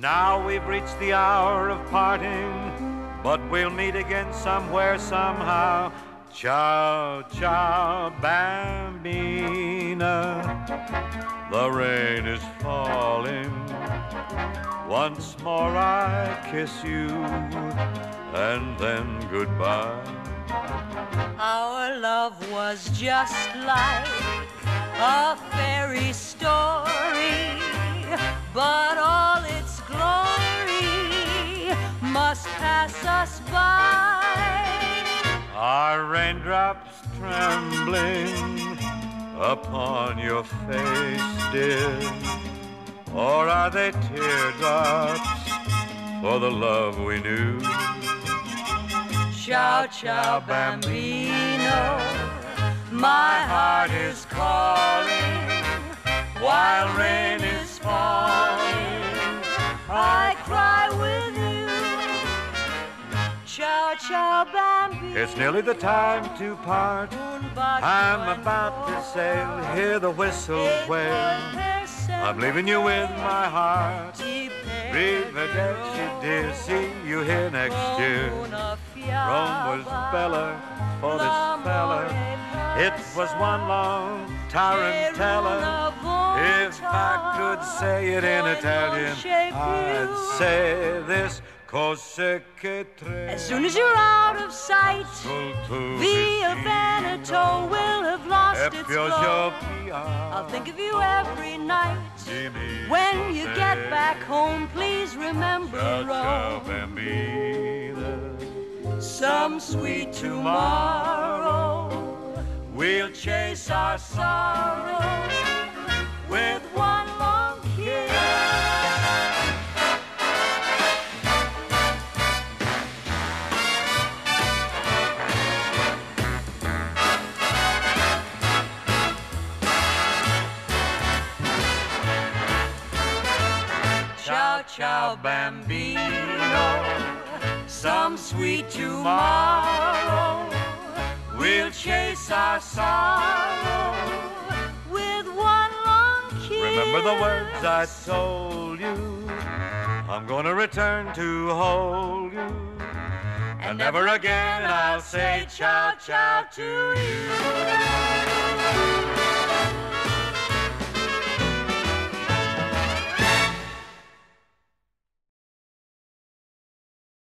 Now we've reached the hour of parting, but we'll meet again somewhere, somehow. Ciao, ciao, bambina. The rain is falling. Once more I kiss you, and then goodbye. Our love was just like a fairy story, but all its glory must pass us by. Are raindrops trembling upon your face, dear? Or are they teardrops for the love we knew? Ciao, ciao, bambino, my heart is calling. While rain is falling, I cry with you. Ciao, ciao, bambino. It's nearly the time to part. I'm about to sail, hear the whistle wail. I'm leaving you in my heart. Arrivederci, dear, see you here next year. Rome was bella for this fella. It was one long tarantella. If I could say it in Italian, I'd say this. Cose che tre. As soon as you're out of sight, Via Veneto will have lost its glow. I'll think of you every night. When you get back home, please remember Rome. Some sweet tomorrow we'll chase our sorrow with one long kiss. Ciao, ciao, bambino. Some sweet tomorrow we'll chase our sorrow with one long kiss. Remember the words I told you. I'm gonna return to hold you, and never again I'll say ciao, ciao to you.